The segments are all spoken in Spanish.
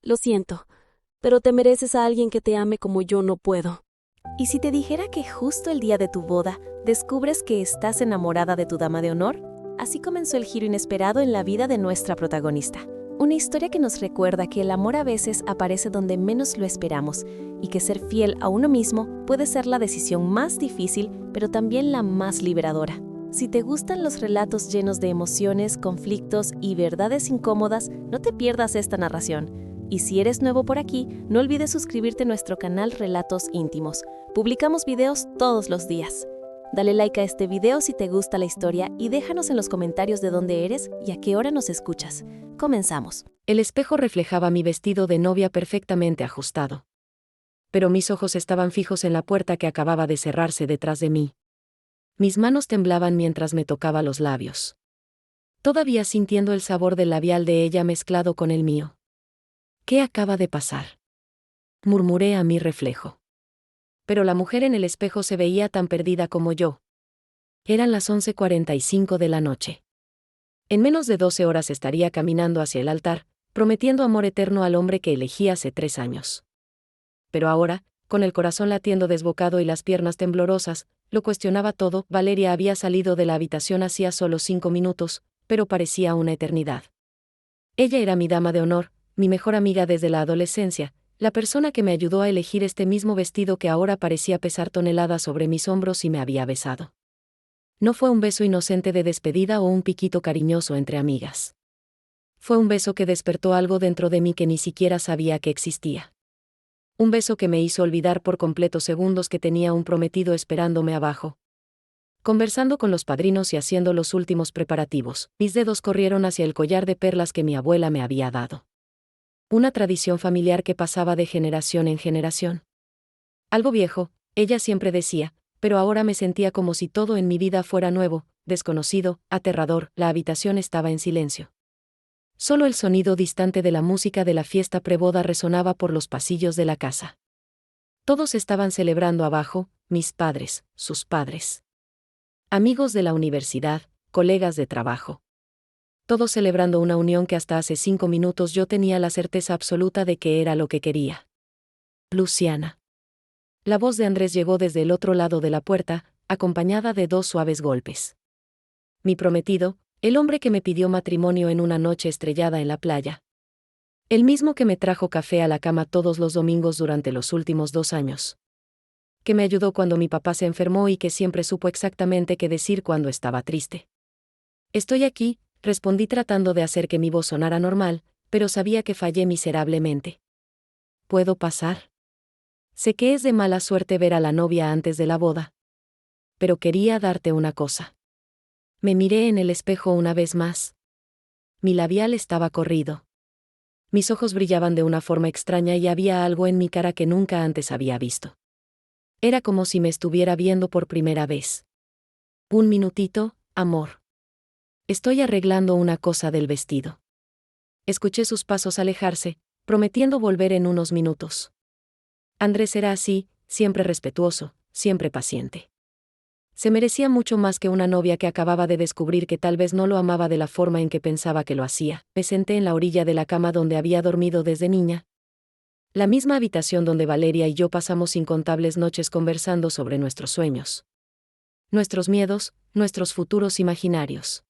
Lo siento, pero te mereces a alguien que te ame como yo no puedo. ¿Y si te dijera que justo el día de tu boda descubres que estás enamorada de tu dama de honor? Así comenzó el giro inesperado en la vida de nuestra protagonista. Una historia que nos recuerda que el amor a veces aparece donde menos lo esperamos y que ser fiel a uno mismo puede ser la decisión más difícil, pero también la más liberadora. Si te gustan los relatos llenos de emociones, conflictos y verdades incómodas, no te pierdas esta narración. Y si eres nuevo por aquí, no olvides suscribirte a nuestro canal Relatos Íntimos. Publicamos videos todos los días. Dale like a este video si te gusta la historia y déjanos en los comentarios de dónde eres y a qué hora nos escuchas. Comenzamos. El espejo reflejaba mi vestido de novia perfectamente ajustado. Pero mis ojos estaban fijos en la puerta que acababa de cerrarse detrás de mí. Mis manos temblaban mientras me tocaba los labios. Todavía sintiendo el sabor del labial de ella mezclado con el mío. ¿Qué acaba de pasar?, murmuré a mi reflejo. Pero la mujer en el espejo se veía tan perdida como yo. Eran las 11:45 de la noche. En menos de 12 horas estaría caminando hacia el altar, prometiendo amor eterno al hombre que elegí hace 3 años. Pero ahora, con el corazón latiendo desbocado y las piernas temblorosas, lo cuestionaba todo. Valeria había salido de la habitación hacía solo 5 minutos, pero parecía una eternidad. Ella era mi dama de honor, mi mejor amiga desde la adolescencia, la persona que me ayudó a elegir este mismo vestido que ahora parecía pesar toneladas sobre mis hombros y me había besado. No fue un beso inocente de despedida o un piquito cariñoso entre amigas. Fue un beso que despertó algo dentro de mí que ni siquiera sabía que existía. Un beso que me hizo olvidar por completo segundos que tenía un prometido esperándome abajo. Conversando con los padrinos y haciendo los últimos preparativos, mis dedos corrieron hacia el collar de perlas que mi abuela me había dado. Una tradición familiar que pasaba de generación en generación. Algo viejo, ella siempre decía, pero ahora me sentía como si todo en mi vida fuera nuevo, desconocido, aterrador. La habitación estaba en silencio. Solo el sonido distante de la música de la fiesta preboda resonaba por los pasillos de la casa. Todos estaban celebrando abajo, mis padres, sus padres. Amigos de la universidad, colegas de trabajo. Todos celebrando una unión que hasta hace 5 minutos yo tenía la certeza absoluta de que era lo que quería. Luciana. La voz de Andrés llegó desde el otro lado de la puerta, acompañada de 2 suaves golpes. Mi prometido, el hombre que me pidió matrimonio en una noche estrellada en la playa. El mismo que me trajo café a la cama todos los domingos durante los últimos 2 años. Que me ayudó cuando mi papá se enfermó y que siempre supo exactamente qué decir cuando estaba triste. Estoy aquí, respondí tratando de hacer que mi voz sonara normal, pero sabía que fallé miserablemente. ¿Puedo pasar? Sé que es de mala suerte ver a la novia antes de la boda. Pero quería darte una cosa. Me miré en el espejo una vez más. Mi labial estaba corrido. Mis ojos brillaban de una forma extraña y había algo en mi cara que nunca antes había visto. Era como si me estuviera viendo por primera vez. Un minutito, amor. Estoy arreglando una cosa del vestido. Escuché sus pasos alejarse, prometiendo volver en unos minutos. Andrés era así, siempre respetuoso, siempre paciente. Se merecía mucho más que una novia que acababa de descubrir que tal vez no lo amaba de la forma en que pensaba que lo hacía. Me senté en la orilla de la cama donde había dormido desde niña. La misma habitación donde Valeria y yo pasamos incontables noches conversando sobre nuestros sueños. Nuestros miedos, nuestros futuros imaginarios.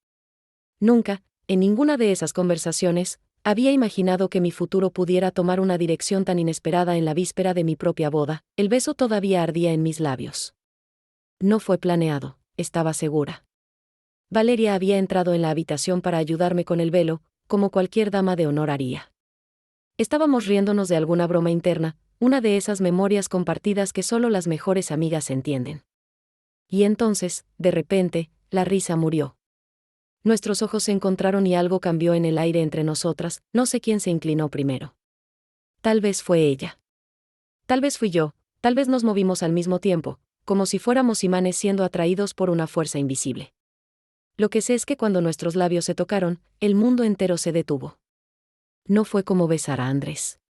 Nunca, en ninguna de esas conversaciones, había imaginado que mi futuro pudiera tomar una dirección tan inesperada en la víspera de mi propia boda. El beso todavía ardía en mis labios. No fue planeado, estaba segura. Valeria había entrado en la habitación para ayudarme con el velo, como cualquier dama de honor haría. Estábamos riéndonos de alguna broma interna, una de esas memorias compartidas que solo las mejores amigas entienden. Y entonces, de repente, la risa murió. Nuestros ojos se encontraron y algo cambió en el aire entre nosotras. No sé quién se inclinó primero. Tal vez fue ella. Tal vez fui yo, tal vez nos movimos al mismo tiempo, como si fuéramos imanes siendo atraídos por una fuerza invisible. Lo que sé es que cuando nuestros labios se tocaron, el mundo entero se detuvo. No fue como besar a Andrés.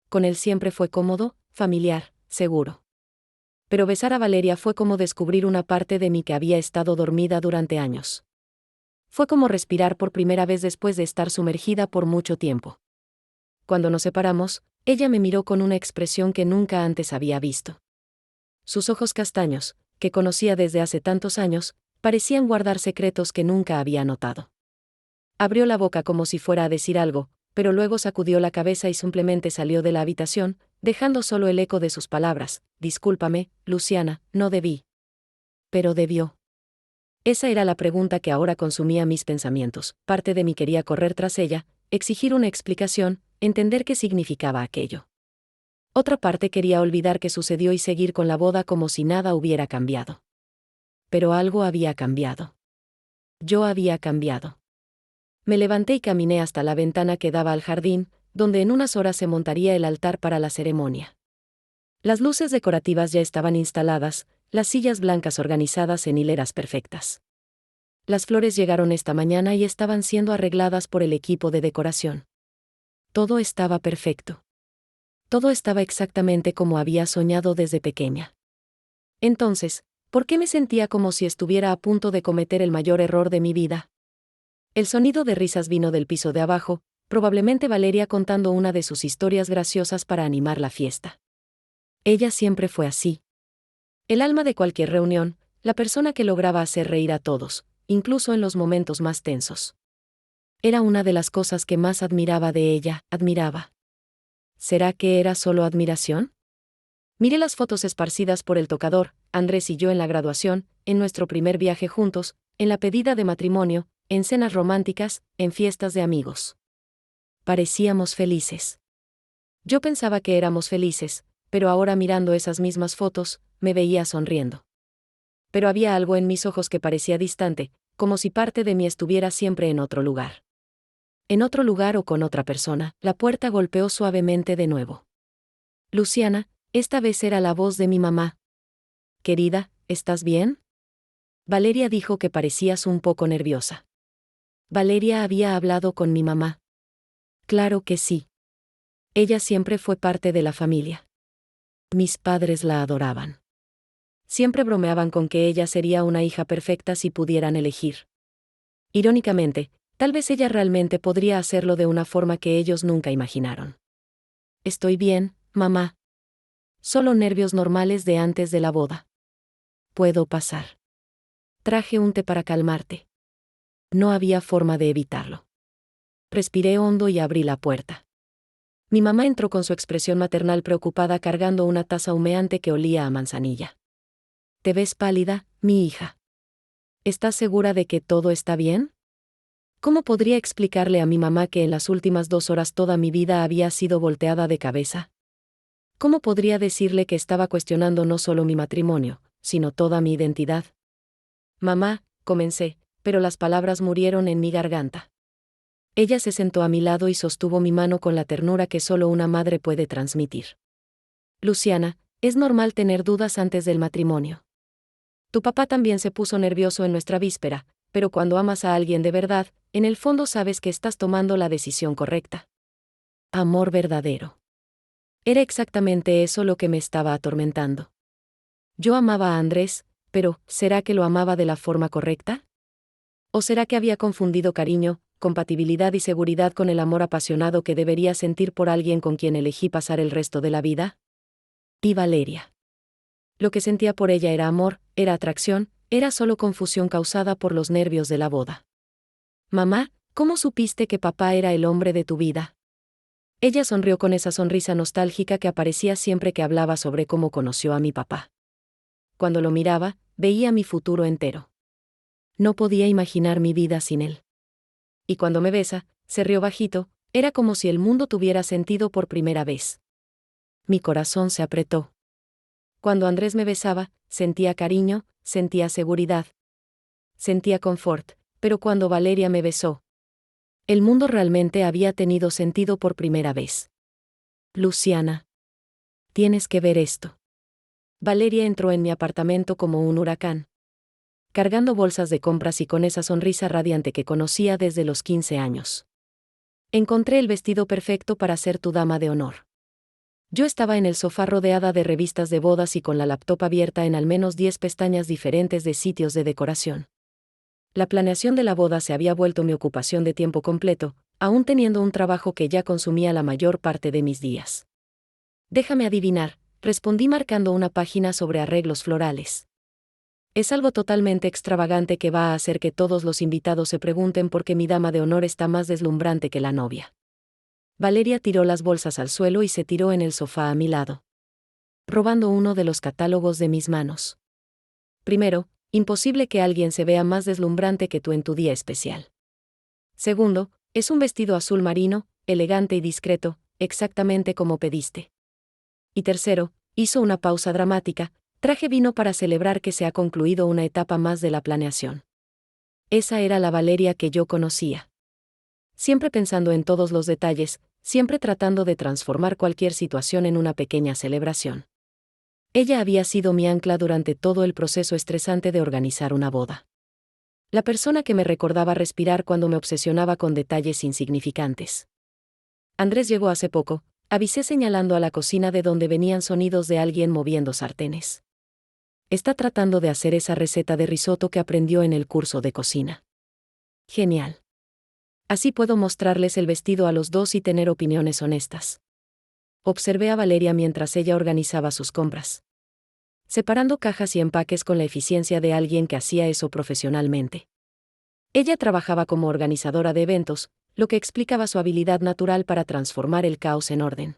Con él siempre fue cómodo, familiar, seguro. Pero besar a Valeria fue como descubrir una parte de mí que había estado dormida durante años. Fue como respirar por primera vez después de estar sumergida por mucho tiempo. Cuando nos separamos, ella me miró con una expresión que nunca antes había visto. Sus ojos castaños, que conocía desde hace tantos años, parecían guardar secretos que nunca había notado. Abrió la boca como si fuera a decir algo, pero luego sacudió la cabeza y simplemente salió de la habitación, dejando solo el eco de sus palabras: discúlpame, Luciana, no debí. Pero debió. Esa era la pregunta que ahora consumía mis pensamientos. Parte de mí quería correr tras ella, exigir una explicación, entender qué significaba aquello. Otra parte quería olvidar qué sucedió y seguir con la boda como si nada hubiera cambiado. Pero algo había cambiado. Yo había cambiado. Me levanté y caminé hasta la ventana que daba al jardín, donde en unas horas se montaría el altar para la ceremonia. Las luces decorativas ya estaban instaladas, las sillas blancas organizadas en hileras perfectas. Las flores llegaron esta mañana y estaban siendo arregladas por el equipo de decoración. Todo estaba perfecto. Todo estaba exactamente como había soñado desde pequeña. Entonces, ¿por qué me sentía como si estuviera a punto de cometer el mayor error de mi vida? El sonido de risas vino del piso de abajo, probablemente Valeria contando una de sus historias graciosas para animar la fiesta. Ella siempre fue así. El alma de cualquier reunión, la persona que lograba hacer reír a todos, incluso en los momentos más tensos. Era una de las cosas que más admiraba de ella, admiraba. ¿Será que era solo admiración? Miré las fotos esparcidas por el tocador, Andrés y yo en la graduación, en nuestro primer viaje juntos, en la pedida de matrimonio, en cenas románticas, en fiestas de amigos. Parecíamos felices. Yo pensaba que éramos felices, pero ahora mirando esas mismas fotos, me veía sonriendo. Pero había algo en mis ojos que parecía distante, como si parte de mí estuviera siempre en otro lugar. En otro lugar o con otra persona. La puerta golpeó suavemente de nuevo. Luciana, esta vez era la voz de mi mamá. Querida, ¿estás bien? Valeria dijo que parecías un poco nerviosa. Valeria había hablado con mi mamá. Claro que sí. Ella siempre fue parte de la familia. Mis padres la adoraban. Siempre bromeaban con que ella sería una hija perfecta si pudieran elegir. Irónicamente, tal vez ella realmente podría hacerlo de una forma que ellos nunca imaginaron. Estoy bien, mamá. Solo nervios normales de antes de la boda. Puedo pasar. Traje un té para calmarte. No había forma de evitarlo. Respiré hondo y abrí la puerta. Mi mamá entró con su expresión maternal preocupada cargando una taza humeante que olía a manzanilla. ¿Te ves pálida, mi hija? ¿Estás segura de que todo está bien? ¿Cómo podría explicarle a mi mamá que en las últimas 2 horas toda mi vida había sido volteada de cabeza? ¿Cómo podría decirle que estaba cuestionando no solo mi matrimonio, sino toda mi identidad? Mamá, comencé, pero las palabras murieron en mi garganta. Ella se sentó a mi lado y sostuvo mi mano con la ternura que solo una madre puede transmitir. Luciana, es normal tener dudas antes del matrimonio. Tu papá también se puso nervioso en nuestra víspera, pero cuando amas a alguien de verdad, en el fondo sabes que estás tomando la decisión correcta. Amor verdadero. Era exactamente eso lo que me estaba atormentando. Yo amaba a Andrés, pero ¿será que lo amaba de la forma correcta? ¿O será que había confundido cariño, compatibilidad y seguridad con el amor apasionado que debería sentir por alguien con quien elegí pasar el resto de la vida? Y Valeria. Lo que sentía por ella era amor, era atracción, era solo confusión causada por los nervios de la boda. Mamá, ¿cómo supiste que papá era el hombre de tu vida? Ella sonrió con esa sonrisa nostálgica que aparecía siempre que hablaba sobre cómo conoció a mi papá. Cuando lo miraba, veía mi futuro entero. No podía imaginar mi vida sin él. Y cuando me besa, se rió bajito, era como si el mundo tuviera sentido por primera vez. Mi corazón se apretó. Cuando Andrés me besaba, sentía cariño, sentía seguridad. Sentía confort, pero cuando Valeria me besó, el mundo realmente había tenido sentido por primera vez. Luciana. Tienes que ver esto. Valeria entró en mi apartamento como un huracán, cargando bolsas de compras y con esa sonrisa radiante que conocía desde los 15 años. Encontré el vestido perfecto para ser tu dama de honor. Yo estaba en el sofá rodeada de revistas de bodas y con la laptop abierta en al menos 10 pestañas diferentes de sitios de decoración. La planeación de la boda se había vuelto mi ocupación de tiempo completo, aún teniendo un trabajo que ya consumía la mayor parte de mis días. Déjame adivinar, respondí marcando una página sobre arreglos florales. Es algo totalmente extravagante que va a hacer que todos los invitados se pregunten por qué mi dama de honor está más deslumbrante que la novia. Valeria tiró las bolsas al suelo y se tiró en el sofá a mi lado, robando uno de los catálogos de mis manos. Primero, imposible que alguien se vea más deslumbrante que tú en tu día especial. Segundo, es un vestido azul marino, elegante y discreto, exactamente como pediste. Y tercero, hizo una pausa dramática, traje vino para celebrar que se ha concluido una etapa más de la planeación. Esa era la Valeria que yo conocía. Siempre pensando en todos los detalles, siempre tratando de transformar cualquier situación en una pequeña celebración. Ella había sido mi ancla durante todo el proceso estresante de organizar una boda. La persona que me recordaba respirar cuando me obsesionaba con detalles insignificantes. Andrés llegó hace poco, avisé señalando a la cocina de donde venían sonidos de alguien moviendo sartenes. Está tratando de hacer esa receta de risotto que aprendió en el curso de cocina. Genial. Así puedo mostrarles el vestido a los dos y tener opiniones honestas. Observé a Valeria mientras ella organizaba sus compras, separando cajas y empaques con la eficiencia de alguien que hacía eso profesionalmente. Ella trabajaba como organizadora de eventos, lo que explicaba su habilidad natural para transformar el caos en orden.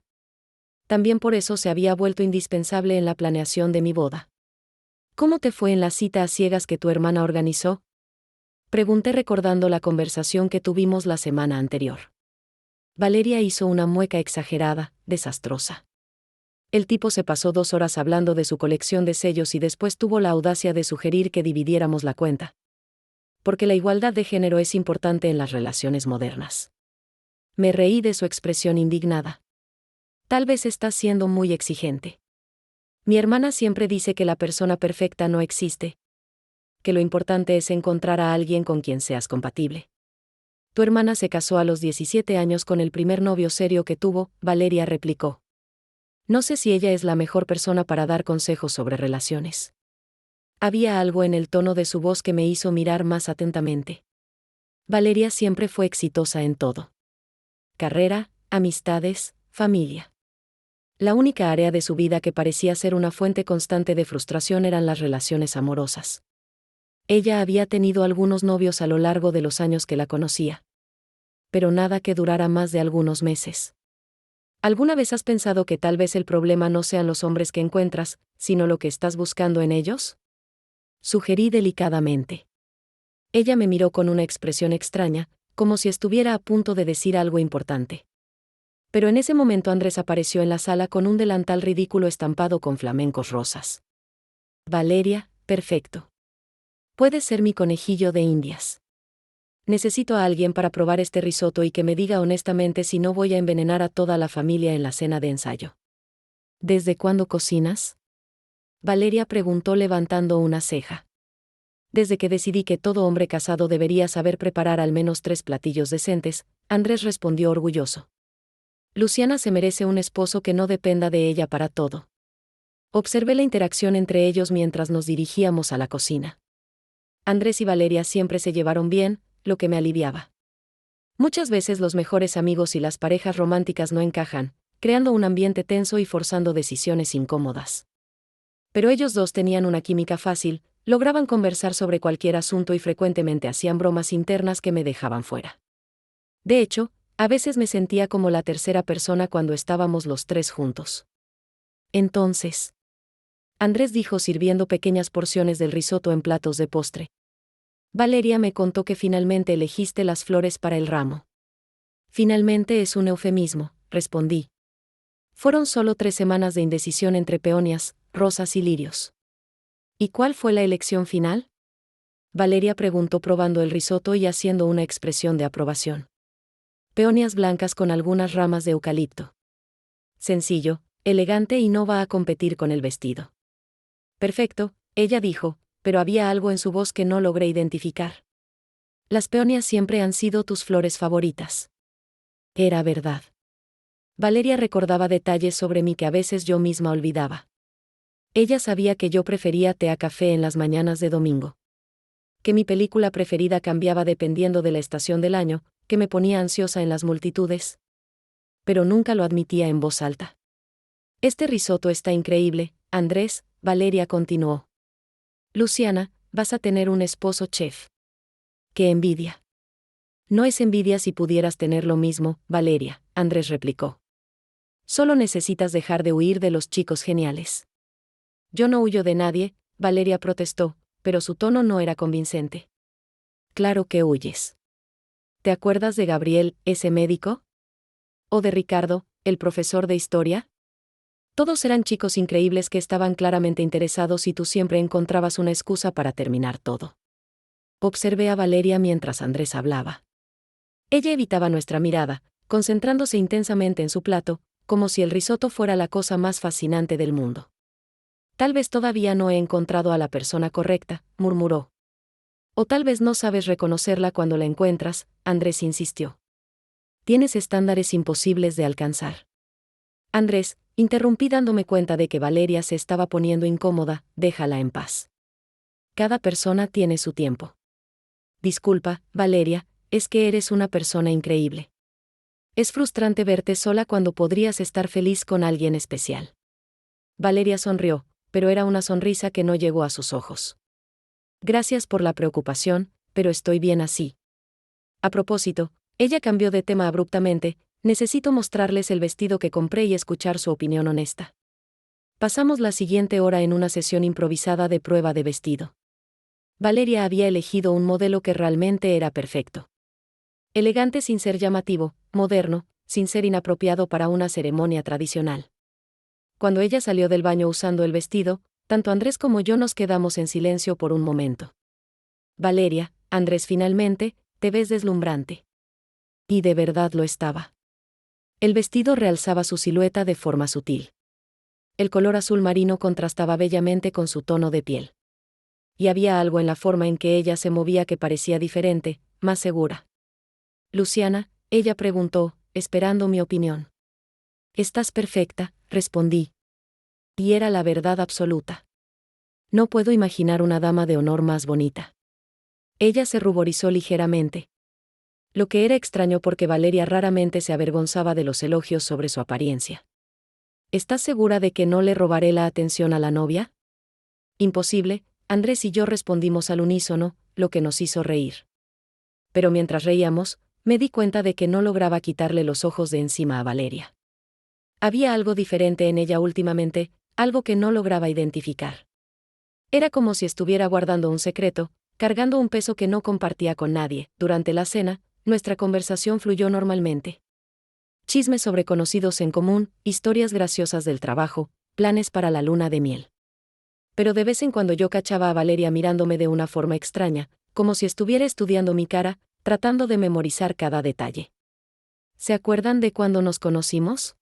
También por eso se había vuelto indispensable en la planeación de mi boda. ¿Cómo te fue en la cita a ciegas que tu hermana organizó? Pregunté recordando la conversación que tuvimos la semana anterior. Valeria hizo una mueca exagerada, desastrosa. El tipo se pasó 2 horas hablando de su colección de sellos y después tuvo la audacia de sugerir que dividiéramos la cuenta. Porque la igualdad de género es importante en las relaciones modernas. Me reí de su expresión indignada. Tal vez estás siendo muy exigente. Mi hermana siempre dice que la persona perfecta no existe, que lo importante es encontrar a alguien con quien seas compatible. Tu hermana se casó a los 17 años con el primer novio serio que tuvo, Valeria replicó. No sé si ella es la mejor persona para dar consejos sobre relaciones. Había algo en el tono de su voz que me hizo mirar más atentamente. Valeria siempre fue exitosa en todo. Carrera, amistades, familia. La única área de su vida que parecía ser una fuente constante de frustración eran las relaciones amorosas. Ella había tenido algunos novios a lo largo de los años que la conocía. Pero nada que durara más de algunos meses. ¿Alguna vez has pensado que tal vez el problema no sean los hombres que encuentras, sino lo que estás buscando en ellos? Sugerí delicadamente. Ella me miró con una expresión extraña, como si estuviera a punto de decir algo importante. Pero en ese momento Andrés apareció en la sala con un delantal ridículo estampado con flamencos rosas. Valeria, perfecto. Puedes ser mi conejillo de indias. Necesito a alguien para probar este risotto y que me diga honestamente si no voy a envenenar a toda la familia en la cena de ensayo. ¿Desde cuándo cocinas? Valeria preguntó levantando una ceja. Desde que decidí que todo hombre casado debería saber preparar al menos 3 platillos decentes, Andrés respondió orgulloso. Luciana se merece un esposo que no dependa de ella para todo. Observé la interacción entre ellos mientras nos dirigíamos a la cocina. Andrés y Valeria siempre se llevaron bien, lo que me aliviaba. Muchas veces los mejores amigos y las parejas románticas no encajan, creando un ambiente tenso y forzando decisiones incómodas. Pero ellos dos tenían una química fácil, lograban conversar sobre cualquier asunto y frecuentemente hacían bromas internas que me dejaban fuera. De hecho, a veces me sentía como la tercera persona cuando estábamos los 3 juntos. Entonces, Andrés dijo sirviendo pequeñas porciones del risotto en platos de postre. Valeria me contó que finalmente elegiste las flores para el ramo. Finalmente es un eufemismo, respondí. Fueron solo 3 semanas de indecisión entre peonias, rosas y lirios. ¿Y cuál fue la elección final? Valeria preguntó probando el risotto y haciendo una expresión de aprobación. Peonias blancas con algunas ramas de eucalipto. Sencillo, elegante y no va a competir con el vestido. Perfecto, ella dijo, pero había algo en su voz que no logré identificar. Las peonias siempre han sido tus flores favoritas. Era verdad. Valeria recordaba detalles sobre mí que a veces yo misma olvidaba. Ella sabía que yo prefería té a café en las mañanas de domingo. Que mi película preferida cambiaba dependiendo de la estación del año, que me ponía ansiosa en las multitudes. Pero nunca lo admitía en voz alta. Este risotto está increíble, Andrés, Valeria continuó. Luciana, vas a tener un esposo chef. ¡Qué envidia! No es envidia si pudieras tener lo mismo, Valeria, Andrés replicó. Solo necesitas dejar de huir de los chicos geniales. Yo no huyo de nadie, Valeria protestó, pero su tono no era convincente. Claro que huyes. ¿Te acuerdas de Gabriel, ese médico? ¿O de Ricardo, el profesor de historia? Todos eran chicos increíbles que estaban claramente interesados y tú siempre encontrabas una excusa para terminar todo. Observé a Valeria mientras Andrés hablaba. Ella evitaba nuestra mirada, concentrándose intensamente en su plato, como si el risotto fuera la cosa más fascinante del mundo. Tal vez todavía no he encontrado a la persona correcta, murmuró. O tal vez no sabes reconocerla cuando la encuentras, Andrés insistió. Tienes estándares imposibles de alcanzar. Andrés, interrumpí dándome cuenta de que Valeria se estaba poniendo incómoda, déjala en paz. Cada persona tiene su tiempo. Disculpa, Valeria, es que eres una persona increíble. Es frustrante verte sola cuando podrías estar feliz con alguien especial. Valeria sonrió, pero era una sonrisa que no llegó a sus ojos. Gracias por la preocupación, pero estoy bien así. A propósito, ella cambió de tema abruptamente, necesito mostrarles el vestido que compré y escuchar su opinión honesta. Pasamos la siguiente hora en una sesión improvisada de prueba de vestido. Valeria había elegido un modelo que realmente era perfecto. Elegante sin ser llamativo, moderno, sin ser inapropiado para una ceremonia tradicional. Cuando ella salió del baño usando el vestido, tanto Andrés como yo nos quedamos en silencio por un momento. Valeria, Andrés, finalmente, te ves deslumbrante. Y de verdad lo estaba. El vestido realzaba su silueta de forma sutil. El color azul marino contrastaba bellamente con su tono de piel. Y había algo en la forma en que ella se movía que parecía diferente, más segura. Luciana, ella preguntó, esperando mi opinión. Estás perfecta, respondí. Y era la verdad absoluta. No puedo imaginar una dama de honor más bonita. Ella se ruborizó ligeramente. Lo que era extraño porque Valeria raramente se avergonzaba de los elogios sobre su apariencia. ¿Estás segura de que no le robaré la atención a la novia? Imposible, Andrés y yo respondimos al unísono, lo que nos hizo reír. Pero mientras reíamos, me di cuenta de que no lograba quitarle los ojos de encima a Valeria. Había algo diferente en ella últimamente, algo que no lograba identificar. Era como si estuviera guardando un secreto, cargando un peso que no compartía con nadie. Durante la cena, nuestra conversación fluyó normalmente. Chismes sobre conocidos en común, historias graciosas del trabajo, planes para la luna de miel. Pero de vez en cuando yo cachaba a Valeria mirándome de una forma extraña, como si estuviera estudiando mi cara, tratando de memorizar cada detalle. ¿Se acuerdan de cuando nos conocimos?,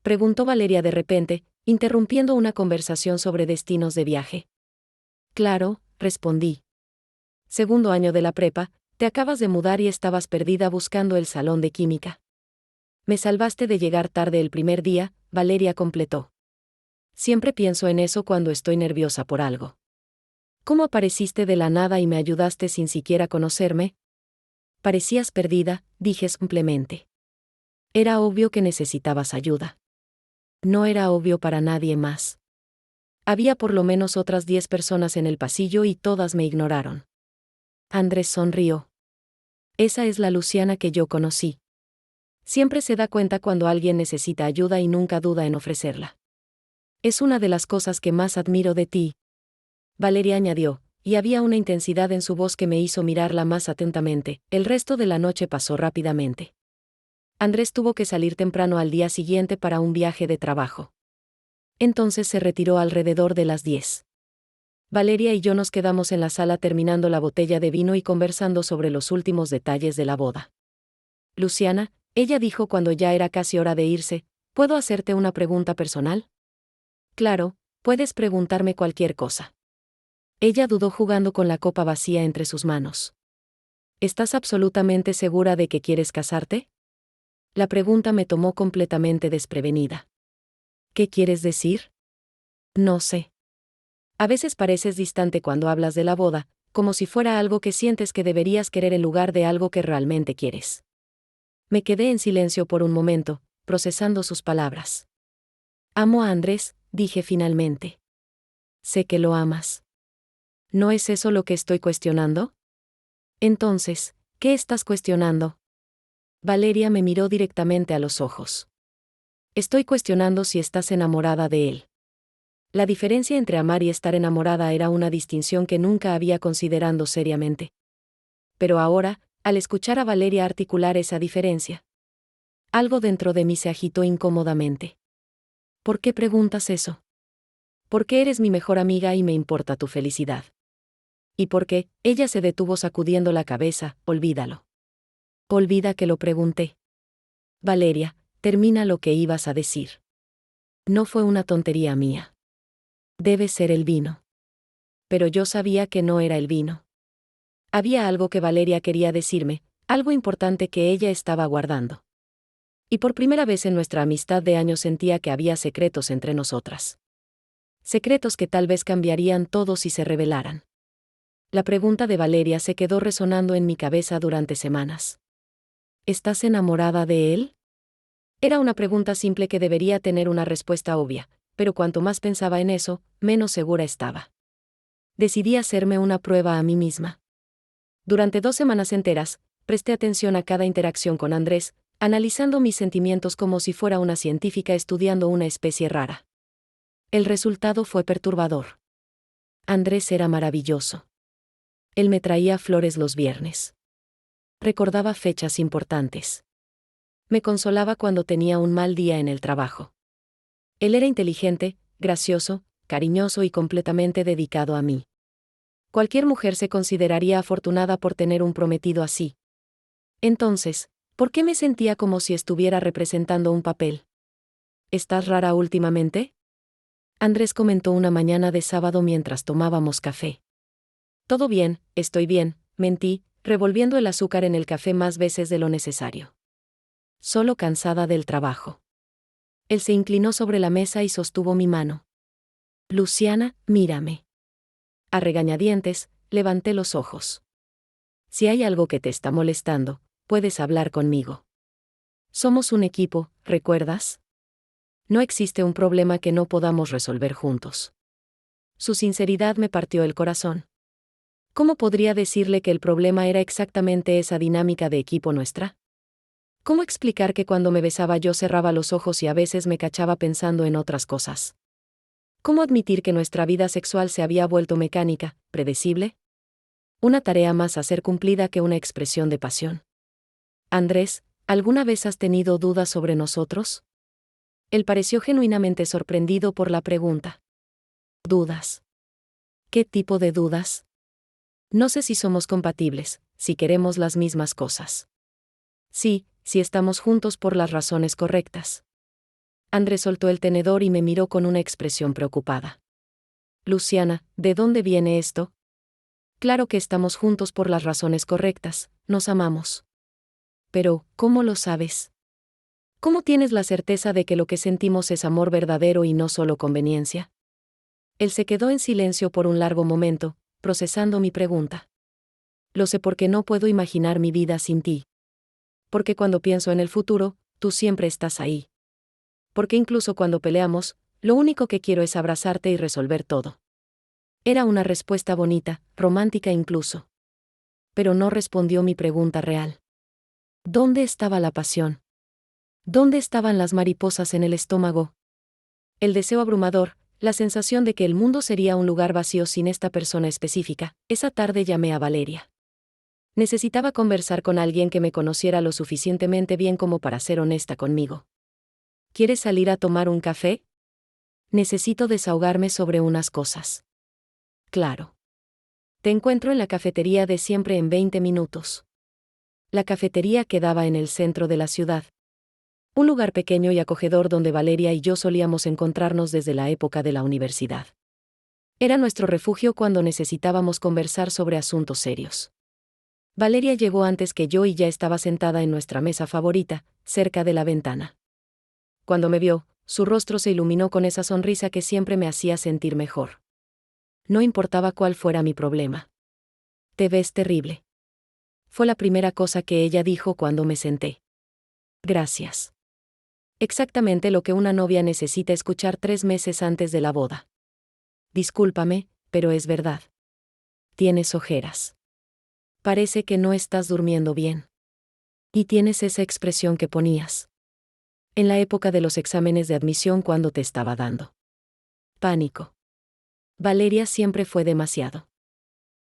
preguntó Valeria de repente, interrumpiendo una conversación sobre destinos de viaje. Claro, respondí. Segundo año de la prepa, te acabas de mudar y estabas perdida buscando el salón de química. Me salvaste de llegar tarde el primer día, Valeria completó. Siempre pienso en eso cuando estoy nerviosa por algo. ¿Cómo apareciste de la nada y me ayudaste sin siquiera conocerme? Parecías perdida, dije simplemente. Era obvio que necesitabas ayuda. No era obvio para nadie más. Había por lo menos otras 10 personas en el pasillo y todas me ignoraron. Andrés sonrió. Esa es la Luciana que yo conocí. Siempre se da cuenta cuando alguien necesita ayuda y nunca duda en ofrecerla. Es una de las cosas que más admiro de ti. Valeria añadió, y había una intensidad en su voz que me hizo mirarla más atentamente. El resto de la noche pasó rápidamente. Andrés tuvo que salir temprano al día siguiente para un viaje de trabajo. Entonces se retiró alrededor de las 10. Valeria y yo nos quedamos en la sala terminando la botella de vino y conversando sobre los últimos detalles de la boda. Luciana, ella dijo cuando ya era casi hora de irse, ¿puedo hacerte una pregunta personal? Claro, puedes preguntarme cualquier cosa. Ella dudó jugando con la copa vacía entre sus manos. ¿Estás absolutamente segura de que quieres casarte? La pregunta me tomó completamente desprevenida. ¿Qué quieres decir? No sé. A veces pareces distante cuando hablas de la boda, como si fuera algo que sientes que deberías querer en lugar de algo que realmente quieres. Me quedé en silencio por un momento, procesando sus palabras. Amo a Andrés, dije finalmente. Sé que lo amas. ¿No es eso lo que estoy cuestionando? Entonces, ¿qué estás cuestionando? Valeria me miró directamente a los ojos. Estoy cuestionando si estás enamorada de él. La diferencia entre amar y estar enamorada era una distinción que nunca había considerado seriamente. Pero ahora, al escuchar a Valeria articular esa diferencia, algo dentro de mí se agitó incómodamente. ¿Por qué preguntas eso? Porque eres mi mejor amiga y me importa tu felicidad. ¿Y por qué? Ella se detuvo sacudiendo la cabeza. Olvídalo. Olvida que lo pregunté. Valeria, termina lo que ibas a decir. No fue una tontería mía. Debe ser el vino. Pero yo sabía que no era el vino. Había algo que Valeria quería decirme, algo importante que ella estaba guardando. Y por primera vez en nuestra amistad de años sentía que había secretos entre nosotras. Secretos que tal vez cambiarían todo si se revelaran. La pregunta de Valeria se quedó resonando en mi cabeza durante semanas. ¿Estás enamorada de él? Era una pregunta simple que debería tener una respuesta obvia, pero cuanto más pensaba en eso, menos segura estaba. Decidí hacerme una prueba a mí misma. Durante 2 semanas enteras, presté atención a cada interacción con Andrés, analizando mis sentimientos como si fuera una científica estudiando una especie rara. El resultado fue perturbador. Andrés era maravilloso. Él me traía flores los viernes. Recordaba fechas importantes. Me consolaba cuando tenía un mal día en el trabajo. Él era inteligente, gracioso, cariñoso y completamente dedicado a mí. Cualquier mujer se consideraría afortunada por tener un prometido así. Entonces, ¿por qué me sentía como si estuviera representando un papel? ¿Estás rara últimamente? Andrés comentó una mañana de sábado mientras tomábamos café. Todo bien, estoy bien, mentí, revolviendo el azúcar en el café más veces de lo necesario. Solo cansada del trabajo. Él se inclinó sobre la mesa y sostuvo mi mano. Luciana, mírame. A regañadientes, levanté los ojos. Si hay algo que te está molestando, puedes hablar conmigo. Somos un equipo, ¿recuerdas? No existe un problema que no podamos resolver juntos. Su sinceridad me partió el corazón. ¿Cómo podría decirle que el problema era exactamente esa dinámica de equipo nuestra? ¿Cómo explicar que cuando me besaba yo cerraba los ojos y a veces me cachaba pensando en otras cosas? ¿Cómo admitir que nuestra vida sexual se había vuelto mecánica, predecible? Una tarea más a ser cumplida que una expresión de pasión. Andrés, ¿alguna vez has tenido dudas sobre nosotros? Él pareció genuinamente sorprendido por la pregunta. ¿Dudas? ¿Qué tipo de dudas? No sé si somos compatibles, si queremos las mismas cosas. Sí, si estamos juntos por las razones correctas. Andrés soltó el tenedor y me miró con una expresión preocupada. Luciana, ¿de dónde viene esto? Claro que estamos juntos por las razones correctas, nos amamos. Pero, ¿cómo lo sabes? ¿Cómo tienes la certeza de que lo que sentimos es amor verdadero y no solo conveniencia? Él se quedó en silencio por un largo momento, procesando mi pregunta. Lo sé porque no puedo imaginar mi vida sin ti. Porque cuando pienso en el futuro, tú siempre estás ahí. Porque incluso cuando peleamos, lo único que quiero es abrazarte y resolver todo. Era una respuesta bonita, romántica incluso. Pero no respondió mi pregunta real. ¿Dónde estaba la pasión? ¿Dónde estaban las mariposas en el estómago? El deseo abrumador, la sensación de que el mundo sería un lugar vacío sin esta persona específica. Esa tarde llamé a Valeria. Necesitaba conversar con alguien que me conociera lo suficientemente bien como para ser honesta conmigo. ¿Quieres salir a tomar un café? Necesito desahogarme sobre unas cosas. Claro. Te encuentro en la cafetería de siempre en 20 minutos. La cafetería quedaba en el centro de la ciudad. Un lugar pequeño y acogedor donde Valeria y yo solíamos encontrarnos desde la época de la universidad. Era nuestro refugio cuando necesitábamos conversar sobre asuntos serios. Valeria llegó antes que yo y ya estaba sentada en nuestra mesa favorita, cerca de la ventana. Cuando me vio, su rostro se iluminó con esa sonrisa que siempre me hacía sentir mejor. No importaba cuál fuera mi problema. Te ves terrible. Fue la primera cosa que ella dijo cuando me senté. Gracias. Exactamente lo que una novia necesita escuchar 3 meses antes de la boda. Discúlpame, pero es verdad. Tienes ojeras. Parece que no estás durmiendo bien. Y tienes esa expresión que ponías en la época de los exámenes de admisión cuando te estaba dando pánico. Valeria siempre fue demasiado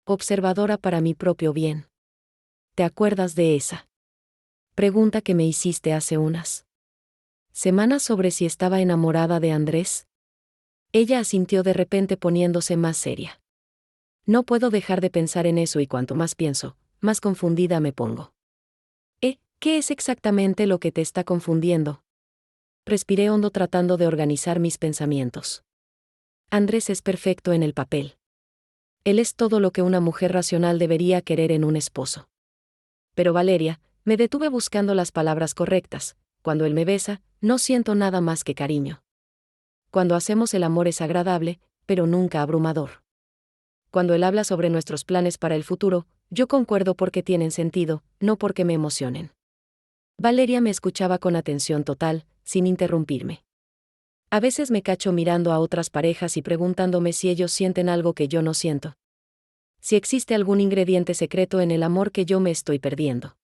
observadora para mi propio bien. ¿Te acuerdas de esa pregunta que me hiciste hace unas semanas sobre si estaba enamorada de Andrés? Ella asintió de repente poniéndose más seria. No puedo dejar de pensar en eso y cuanto más pienso, más confundida me pongo. ¿Qué es exactamente lo que te está confundiendo? Respiré hondo tratando de organizar mis pensamientos. Andrés es perfecto en el papel. Él es todo lo que una mujer racional debería querer en un esposo. Pero Valeria, me detuve buscando las palabras correctas. Cuando él me besa, no siento nada más que cariño. Cuando hacemos el amor es agradable, pero nunca abrumador. Cuando él habla sobre nuestros planes para el futuro, yo concuerdo porque tienen sentido, no porque me emocionen. Valeria me escuchaba con atención total, sin interrumpirme. A veces me cacho mirando a otras parejas y preguntándome si ellos sienten algo que yo no siento. Si existe algún ingrediente secreto en el amor que yo me estoy perdiendo.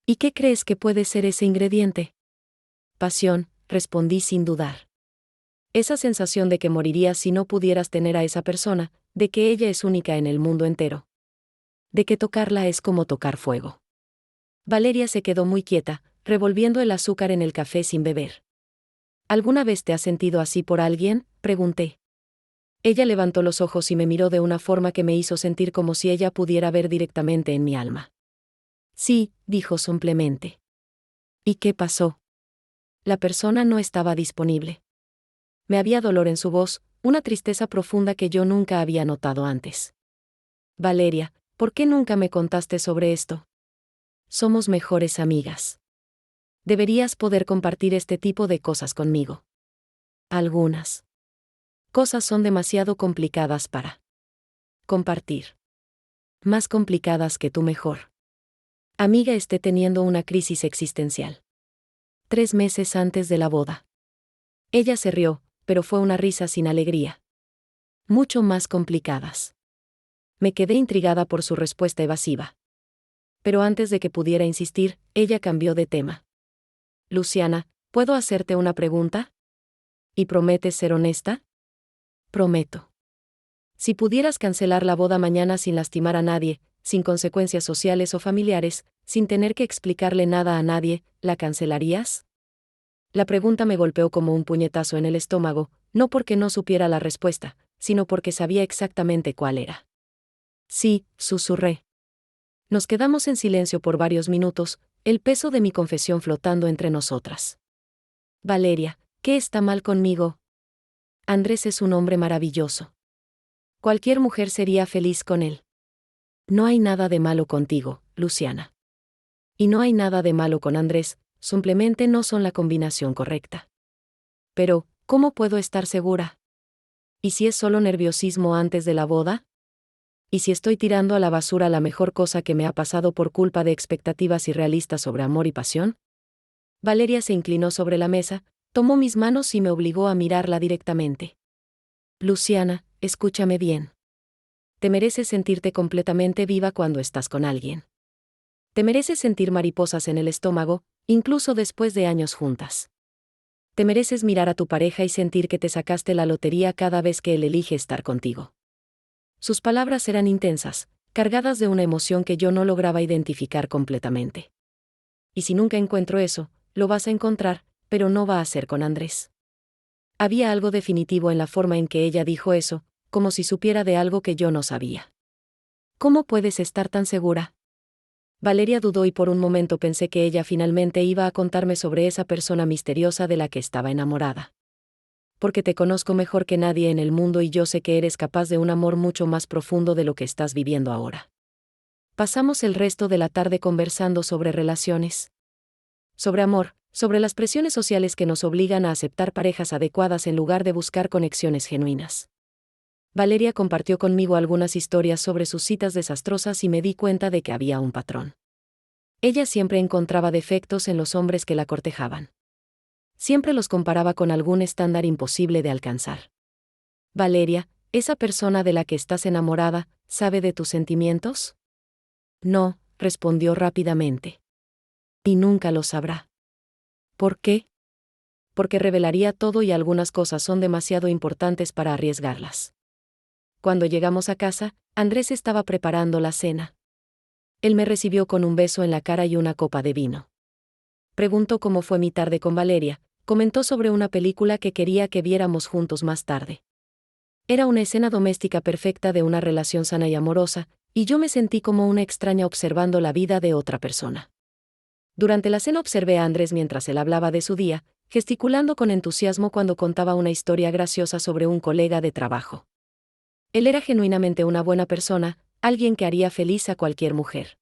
¿Y qué crees que puede ser ese ingrediente? Pasión, respondí sin dudar. Esa sensación de que morirías si no pudieras tener a esa persona, de que ella es única en el mundo entero. De que tocarla es como tocar fuego. Valeria se quedó muy quieta, revolviendo el azúcar en el café sin beber. ¿Alguna vez te has sentido así por alguien?, pregunté. Ella levantó los ojos y me miró de una forma que me hizo sentir como si ella pudiera ver directamente en mi alma. Sí, dijo simplemente. ¿Y qué pasó? La persona no estaba disponible. Me había dolor en su voz, una tristeza profunda que yo nunca había notado antes. Valeria, ¿por qué nunca me contaste sobre esto? Somos mejores amigas. Deberías poder compartir este tipo de cosas conmigo. Algunas cosas son demasiado complicadas para compartir. Más complicadas que tu mejor amiga esté teniendo una crisis existencial. 3 meses antes de la boda. Ella se rió, pero fue una risa sin alegría. Mucho más complicadas. Me quedé intrigada por su respuesta evasiva. Pero antes de que pudiera insistir, ella cambió de tema. Luciana, ¿puedo hacerte una pregunta? ¿Y prometes ser honesta? Prometo. Si pudieras cancelar la boda mañana sin lastimar a nadie, sin consecuencias sociales o familiares, sin tener que explicarle nada a nadie, ¿la cancelarías? La pregunta me golpeó como un puñetazo en el estómago, no porque no supiera la respuesta, sino porque sabía exactamente cuál era. Sí, susurré. Nos quedamos en silencio por varios minutos, el peso de mi confesión flotando entre nosotras. Valeria, ¿qué está mal conmigo? Andrés es un hombre maravilloso. Cualquier mujer sería feliz con él. No hay nada de malo contigo, Luciana. Y no hay nada de malo con Andrés, simplemente no son la combinación correcta. Pero, ¿cómo puedo estar segura? ¿Y si es solo nerviosismo antes de la boda? ¿Y si estoy tirando a la basura la mejor cosa que me ha pasado por culpa de expectativas irrealistas sobre amor y pasión? Valeria se inclinó sobre la mesa, tomó mis manos y me obligó a mirarla directamente. Luciana, escúchame bien. Te mereces sentirte completamente viva cuando estás con alguien. Te mereces sentir mariposas en el estómago, incluso después de años juntas. Te mereces mirar a tu pareja y sentir que te sacaste la lotería cada vez que él elige estar contigo. Sus palabras eran intensas, cargadas de una emoción que yo no lograba identificar completamente. Y si nunca encuentro eso, lo vas a encontrar, pero no va a ser con Andrés. Había algo definitivo en la forma en que ella dijo eso, como si supiera de algo que yo no sabía. ¿Cómo puedes estar tan segura? Valeria dudó y por un momento pensé que ella finalmente iba a contarme sobre esa persona misteriosa de la que estaba enamorada. Porque te conozco mejor que nadie en el mundo y yo sé que eres capaz de un amor mucho más profundo de lo que estás viviendo ahora. Pasamos el resto de la tarde conversando sobre relaciones. Sobre amor, sobre las presiones sociales que nos obligan a aceptar parejas adecuadas en lugar de buscar conexiones genuinas. Valeria compartió conmigo algunas historias sobre sus citas desastrosas y me di cuenta de que había un patrón. Ella siempre encontraba defectos en los hombres que la cortejaban. Siempre los comparaba con algún estándar imposible de alcanzar. Valeria, ¿esa persona de la que estás enamorada, sabe de tus sentimientos? No, respondió rápidamente. Y nunca lo sabrá. ¿Por qué? Porque revelaría todo y algunas cosas son demasiado importantes para arriesgarlas. Cuando llegamos a casa, Andrés estaba preparando la cena. Él me recibió con un beso en la cara y una copa de vino. Preguntó cómo fue mi tarde con Valeria, comentó sobre una película que quería que viéramos juntos más tarde. Era una escena doméstica perfecta de una relación sana y amorosa, y yo me sentí como una extraña observando la vida de otra persona. Durante la cena observé a Andrés mientras él hablaba de su día, gesticulando con entusiasmo cuando contaba una historia graciosa sobre un colega de trabajo. Él era genuinamente una buena persona, alguien que haría feliz a cualquier mujer.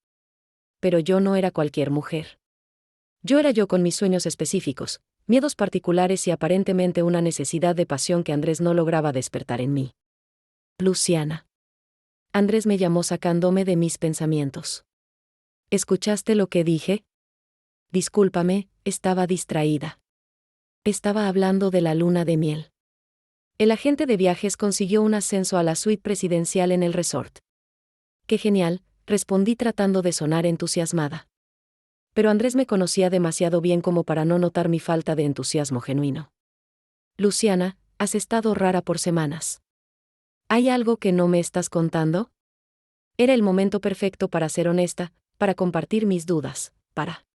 Pero yo no era cualquier mujer. Yo era yo con mis sueños específicos, miedos particulares y aparentemente una necesidad de pasión que Andrés no lograba despertar en mí. Luciana. Andrés me llamó sacándome de mis pensamientos. ¿Escuchaste lo que dije? Discúlpame, estaba distraída. Estaba hablando de la luna de miel. El agente de viajes consiguió un ascenso a la suite presidencial en el resort. ¡Qué genial!, respondí tratando de sonar entusiasmada. Pero Andrés me conocía demasiado bien como para no notar mi falta de entusiasmo genuino. Luciana, has estado rara por semanas. ¿Hay algo que no me estás contando? Era el momento perfecto para ser honesta, para compartir mis dudas, para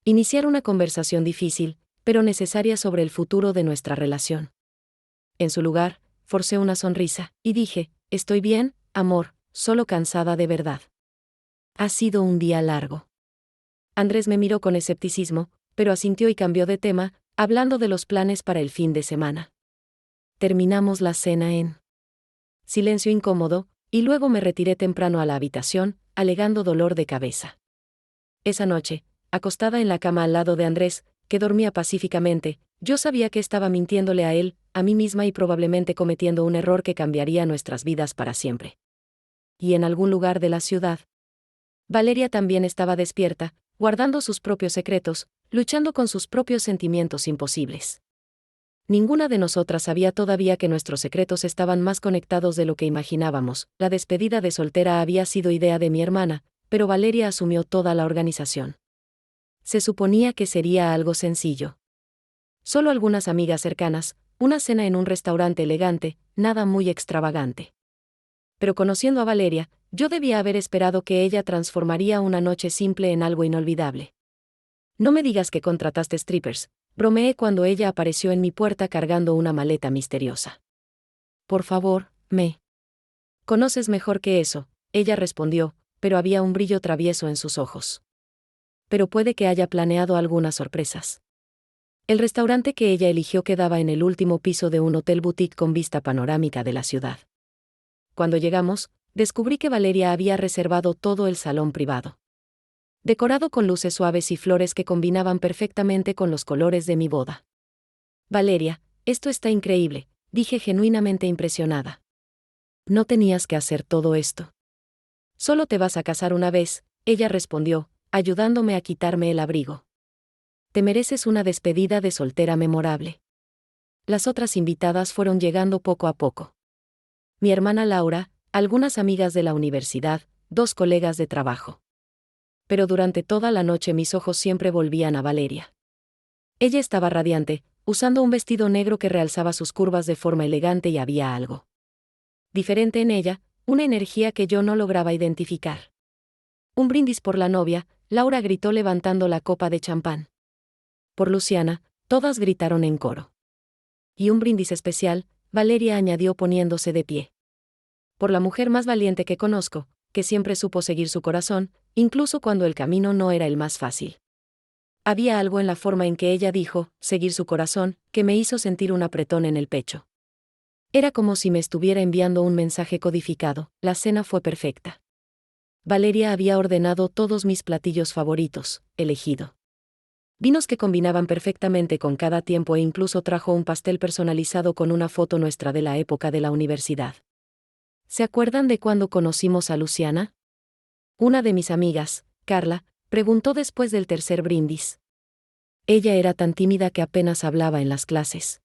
iniciar una conversación difícil, pero necesaria sobre el futuro de nuestra relación. En su lugar, forcé una sonrisa, y dije, estoy bien, amor, solo cansada de verdad. Ha sido un día largo. Andrés me miró con escepticismo, pero asintió y cambió de tema, hablando de los planes para el fin de semana. Terminamos la cena en silencio incómodo, y luego me retiré temprano a la habitación, alegando dolor de cabeza. Esa noche, acostada en la cama al lado de Andrés, que dormía pacíficamente, yo sabía que estaba mintiéndole a él, a mí misma y probablemente cometiendo un error que cambiaría nuestras vidas para siempre. Y en algún lugar de la ciudad, Valeria también estaba despierta, guardando sus propios secretos, luchando con sus propios sentimientos imposibles. Ninguna de nosotras sabía todavía que nuestros secretos estaban más conectados de lo que imaginábamos. La despedida de soltera había sido idea de mi hermana, pero Valeria asumió toda la organización. Se suponía que sería algo sencillo. Solo algunas amigas cercanas, una cena en un restaurante elegante, nada muy extravagante. Pero conociendo a Valeria, yo debía haber esperado que ella transformaría una noche simple en algo inolvidable. No me digas que contrataste strippers, bromeé cuando ella apareció en mi puerta cargando una maleta misteriosa. Por favor, me conoces mejor que eso, ella respondió, pero había un brillo travieso en sus ojos. Pero puede que haya planeado algunas sorpresas. El restaurante que ella eligió quedaba en el último piso de un hotel boutique con vista panorámica de la ciudad. Cuando llegamos, descubrí que Valeria había reservado todo el salón privado, decorado con luces suaves y flores que combinaban perfectamente con los colores de mi boda. Valeria, esto está increíble, dije genuinamente impresionada. No tenías que hacer todo esto. Solo te vas a casar una vez, ella respondió, ayudándome a quitarme el abrigo. Te mereces una despedida de soltera memorable. Las otras invitadas fueron llegando poco a poco. Mi hermana Laura, algunas amigas de la universidad, 2 colegas de trabajo. Pero durante toda la noche mis ojos siempre volvían a Valeria. Ella estaba radiante, usando un vestido negro que realzaba sus curvas de forma elegante y había algo diferente en ella, una energía que yo no lograba identificar. Un brindis por la novia, Laura gritó levantando la copa de champán. Por Luciana, todas gritaron en coro. Y un brindis especial, Valeria añadió poniéndose de pie. Por la mujer más valiente que conozco, que siempre supo seguir su corazón, incluso cuando el camino no era el más fácil. Había algo en la forma en que ella dijo, seguir su corazón, que me hizo sentir un apretón en el pecho. Era como si me estuviera enviando un mensaje codificado, la cena fue perfecta. Valeria había ordenado todos mis platillos favoritos, elegido vinos que combinaban perfectamente con cada tiempo e incluso trajo un pastel personalizado con una foto nuestra de la época de la universidad. ¿Se acuerdan de cuando conocimos a Luciana? Una de mis amigas, Carla, preguntó después del tercer brindis. Ella era tan tímida que apenas hablaba en las clases.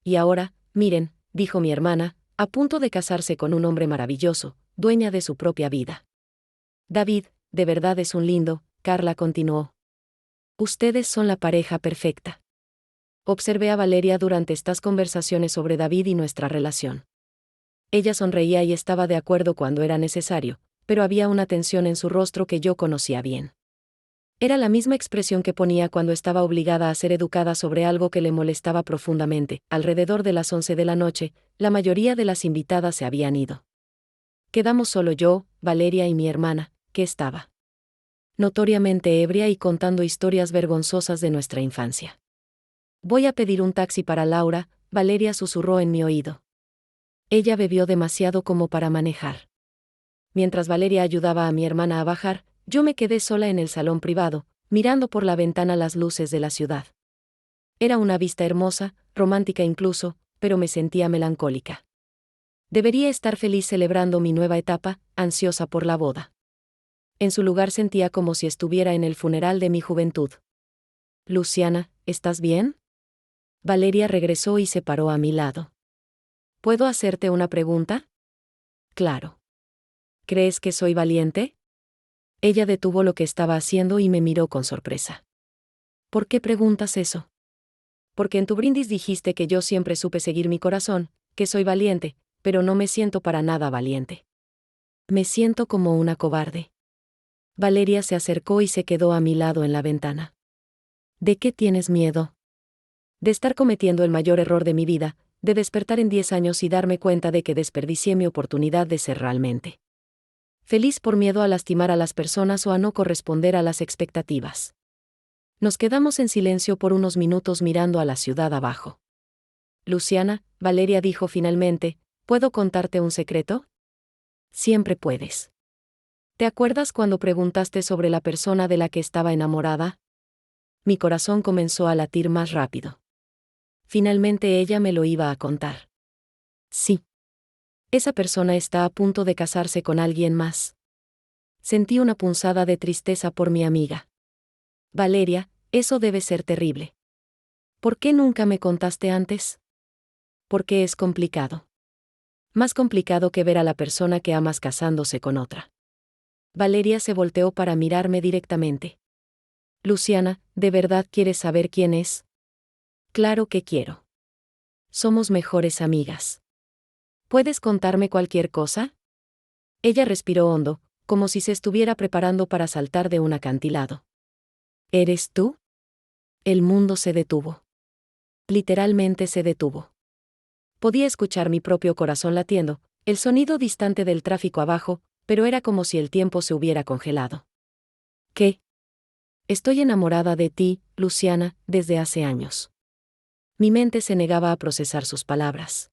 Y ahora, miren, dijo mi hermana, a punto de casarse con un hombre maravilloso, dueña de su propia vida. David, de verdad es un lindo, Carla continuó. Ustedes son la pareja perfecta. Observé a Valeria durante estas conversaciones sobre David y nuestra relación. Ella sonreía y estaba de acuerdo cuando era necesario, pero había una tensión en su rostro que yo conocía bien. Era la misma expresión que ponía cuando estaba obligada a ser educada sobre algo que le molestaba profundamente. Alrededor de las 11 de la noche, la mayoría de las invitadas se habían ido. Quedamos solo yo, Valeria y mi hermana, que estaba notoriamente ebria y contando historias vergonzosas de nuestra infancia. Voy a pedir un taxi para Laura, Valeria susurró en mi oído. Ella bebió demasiado como para manejar. Mientras Valeria ayudaba a mi hermana a bajar, yo me quedé sola en el salón privado, mirando por la ventana las luces de la ciudad. Era una vista hermosa, romántica incluso, pero me sentía melancólica. Debería estar feliz celebrando mi nueva etapa, ansiosa por la boda. En su lugar sentía como si estuviera en el funeral de mi juventud. Luciana, ¿estás bien? Valeria regresó y se paró a mi lado. ¿Puedo hacerte una pregunta? Claro. ¿Crees que soy valiente? Ella detuvo lo que estaba haciendo y me miró con sorpresa. ¿Por qué preguntas eso? Porque en tu brindis dijiste que yo siempre supe seguir mi corazón, que soy valiente, pero no me siento para nada valiente. Me siento como una cobarde. Valeria se acercó y se quedó a mi lado en la ventana. ¿De qué tienes miedo? De estar cometiendo el mayor error de mi vida, de despertar en 10 años y darme cuenta de que desperdicié mi oportunidad de ser realmente feliz por miedo a lastimar a las personas o a no corresponder a las expectativas. Nos quedamos en silencio por unos minutos mirando a la ciudad abajo. Luciana, Valeria dijo finalmente, ¿puedo contarte un secreto? Siempre puedes. ¿Te acuerdas cuando preguntaste sobre la persona de la que estaba enamorada? Mi corazón comenzó a latir más rápido. Finalmente ella me lo iba a contar. Sí. Esa persona está a punto de casarse con alguien más. Sentí una punzada de tristeza por mi amiga. Valeria, eso debe ser terrible. ¿Por qué nunca me contaste antes? Porque es complicado. Más complicado que ver a la persona que amas casándose con otra. Valeria se volteó para mirarme directamente. Luciana, ¿de verdad quieres saber quién es? Claro que quiero. Somos mejores amigas. ¿Puedes contarme cualquier cosa? Ella respiró hondo, como si se estuviera preparando para saltar de un acantilado. ¿Eres tú? El mundo se detuvo. Literalmente se detuvo. Podía escuchar mi propio corazón latiendo, el sonido distante del tráfico abajo, pero era como si el tiempo se hubiera congelado. ¿Qué? Estoy enamorada de ti, Luciana, desde hace años. Mi mente se negaba a procesar sus palabras.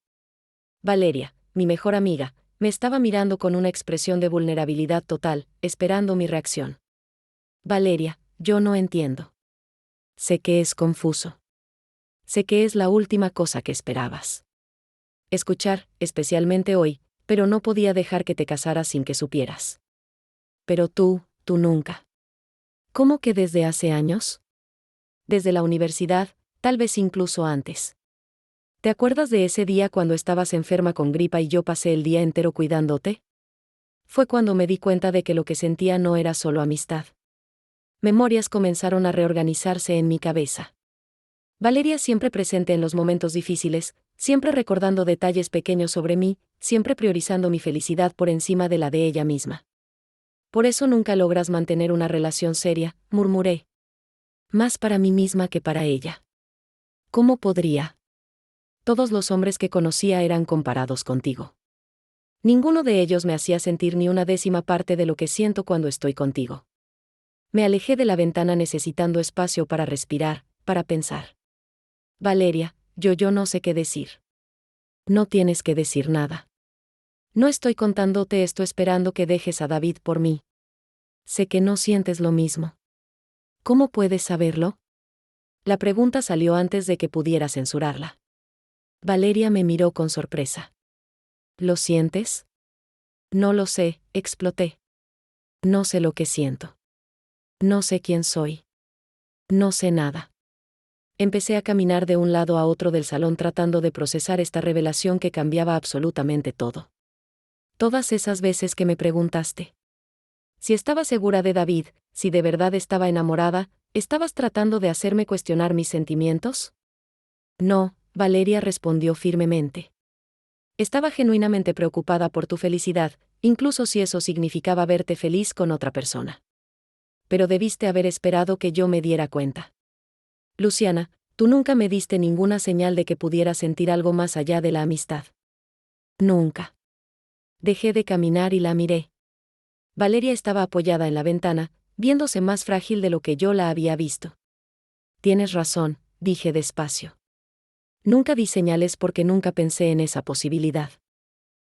Valeria, mi mejor amiga, me estaba mirando con una expresión de vulnerabilidad total, esperando mi reacción. Valeria, yo no entiendo. Sé que es confuso. Sé que es la última cosa que esperabas escuchar, especialmente hoy, pero no podía dejar que te casaras sin que supieras. Pero tú nunca. ¿Cómo que desde hace años? Desde la universidad, tal vez incluso antes. ¿Te acuerdas de ese día cuando estabas enferma con gripa y yo pasé el día entero cuidándote? Fue cuando me di cuenta de que lo que sentía no era solo amistad. Memorias comenzaron a reorganizarse en mi cabeza. Valeria siempre presente en los momentos difíciles, siempre recordando detalles pequeños sobre mí, siempre priorizando mi felicidad por encima de la de ella misma. Por eso nunca logras mantener una relación seria, murmuré. Más para mí misma que para ella. ¿Cómo podría? Todos los hombres que conocía eran comparados contigo. Ninguno de ellos me hacía sentir ni una décima parte de lo que siento cuando estoy contigo. Me alejé de la ventana necesitando espacio para respirar, para pensar. Valeria, yo no sé qué decir. No tienes que decir nada. No estoy contándote esto esperando que dejes a David por mí. Sé que no sientes lo mismo. ¿Cómo puedes saberlo? La pregunta salió antes de que pudiera censurarla. Valeria me miró con sorpresa. ¿Lo sientes? No lo sé, exploté. No sé lo que siento. No sé quién soy. No sé nada. Empecé a caminar de un lado a otro del salón tratando de procesar esta revelación que cambiaba absolutamente todo. Todas esas veces que me preguntaste si estaba segura de David, si de verdad estaba enamorada, ¿estabas tratando de hacerme cuestionar mis sentimientos? No, Valeria respondió firmemente. Estaba genuinamente preocupada por tu felicidad, incluso si eso significaba verte feliz con otra persona. Pero debiste haber esperado que yo me diera cuenta. Luciana, tú nunca me diste ninguna señal de que pudiera sentir algo más allá de la amistad. Nunca. Dejé de caminar y la miré. Valeria estaba apoyada en la ventana, viéndose más frágil de lo que yo la había visto. Tienes razón, dije despacio. Nunca di señales porque nunca pensé en esa posibilidad.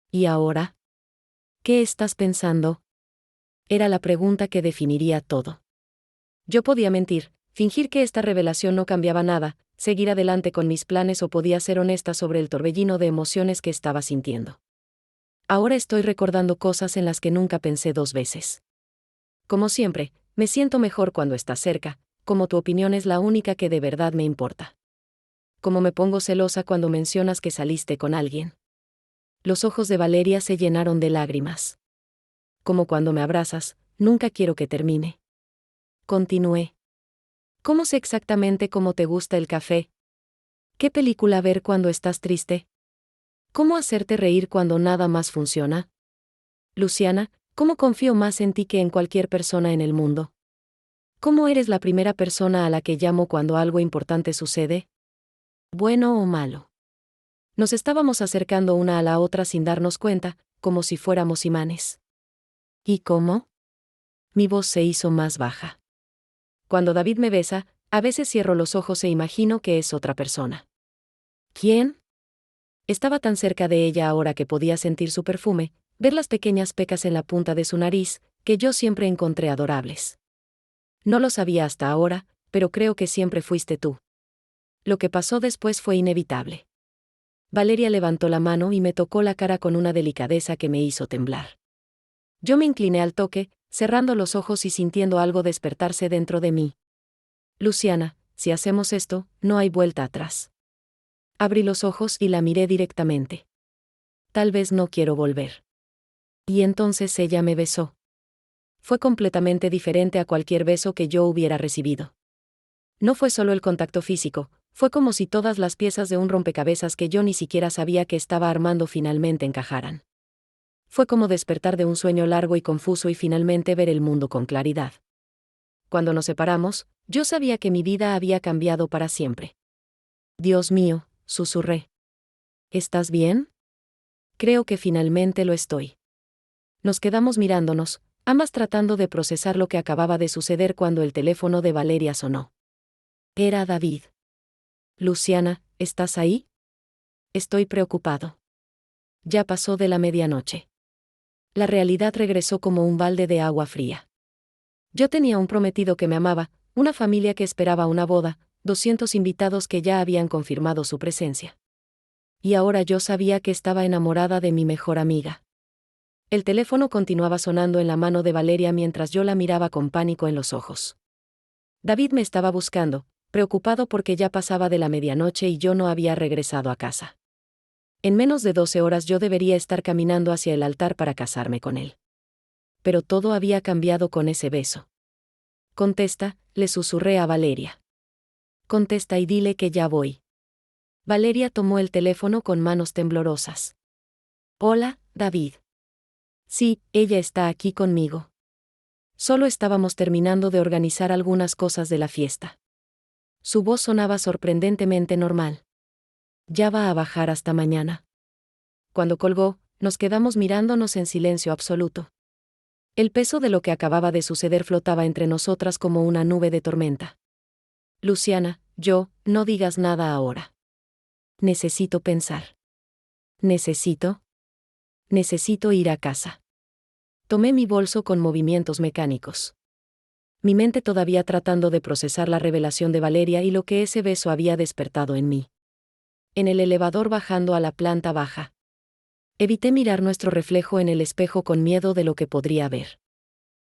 ¿Y ahora? ¿Qué estás pensando? Era la pregunta que definiría todo. Yo podía mentir, fingir que esta revelación no cambiaba nada, seguir adelante con mis planes o podía ser honesta sobre el torbellino de emociones que estaba sintiendo. Ahora estoy recordando cosas en las que nunca pensé dos veces. Como siempre, me siento mejor cuando estás cerca, como tu opinión es la única que de verdad me importa. Como me pongo celosa cuando mencionas que saliste con alguien. Los ojos de Valeria se llenaron de lágrimas. Como cuando me abrazas, nunca quiero que termine. Continué. ¿Cómo sé exactamente cómo te gusta el café? ¿Qué película ver cuando estás triste? ¿Cómo hacerte reír cuando nada más funciona? Luciana, ¿cómo confío más en ti que en cualquier persona en el mundo? ¿Cómo eres la primera persona a la que llamo cuando algo importante sucede? ¿Bueno o malo? Nos estábamos acercando una a la otra sin darnos cuenta, como si fuéramos imanes. ¿Y cómo? Mi voz se hizo más baja. Cuando David me besa, a veces cierro los ojos e imagino que es otra persona. ¿Quién? Estaba tan cerca de ella ahora que podía sentir su perfume, ver las pequeñas pecas en la punta de su nariz, que yo siempre encontré adorables. No lo sabía hasta ahora, pero creo que siempre fuiste tú. Lo que pasó después fue inevitable. Valeria levantó la mano y me tocó la cara con una delicadeza que me hizo temblar. Yo me incliné al toque, cerrando los ojos y sintiendo algo despertarse dentro de mí. Luciana, si hacemos esto, no hay vuelta atrás. Abrí los ojos y la miré directamente. Tal vez no quiero volver. Y entonces ella me besó. Fue completamente diferente a cualquier beso que yo hubiera recibido. No fue solo el contacto físico, fue como si todas las piezas de un rompecabezas que yo ni siquiera sabía que estaba armando finalmente encajaran. Fue como despertar de un sueño largo y confuso y finalmente ver el mundo con claridad. Cuando nos separamos, yo sabía que mi vida había cambiado para siempre. Dios mío, susurré. ¿Estás bien? Creo que finalmente lo estoy. Nos quedamos mirándonos, ambas tratando de procesar lo que acababa de suceder cuando el teléfono de Valeria sonó. Era David. Luciana, ¿estás ahí? Estoy preocupado. Ya pasó de la medianoche. La realidad regresó como un balde de agua fría. Yo tenía un prometido que me amaba, una familia que esperaba una boda, 200 invitados que ya habían confirmado su presencia. Y ahora yo sabía que estaba enamorada de mi mejor amiga. El teléfono continuaba sonando en la mano de Valeria mientras yo la miraba con pánico en los ojos. David me estaba buscando, preocupado porque ya pasaba de la medianoche y yo no había regresado a casa. En menos de 12 horas yo debería estar caminando hacia el altar para casarme con él. Pero todo había cambiado con ese beso. Contesta, le susurré a Valeria. Contesta y dile que ya voy. Valeria tomó el teléfono con manos temblorosas. Hola, David. Sí, ella está aquí conmigo. Solo estábamos terminando de organizar algunas cosas de la fiesta. Su voz sonaba sorprendentemente normal. Ya va a bajar hasta mañana. Cuando colgó, nos quedamos mirándonos en silencio absoluto. El peso de lo que acababa de suceder flotaba entre nosotras como una nube de tormenta. Luciana, no digas nada ahora. Necesito pensar. Necesito ir a casa. Tomé mi bolso con movimientos mecánicos. Mi mente todavía tratando de procesar la revelación de Valeria y lo que ese beso había despertado en mí. En el elevador bajando a la planta baja. Evité mirar nuestro reflejo en el espejo con miedo de lo que podría haber.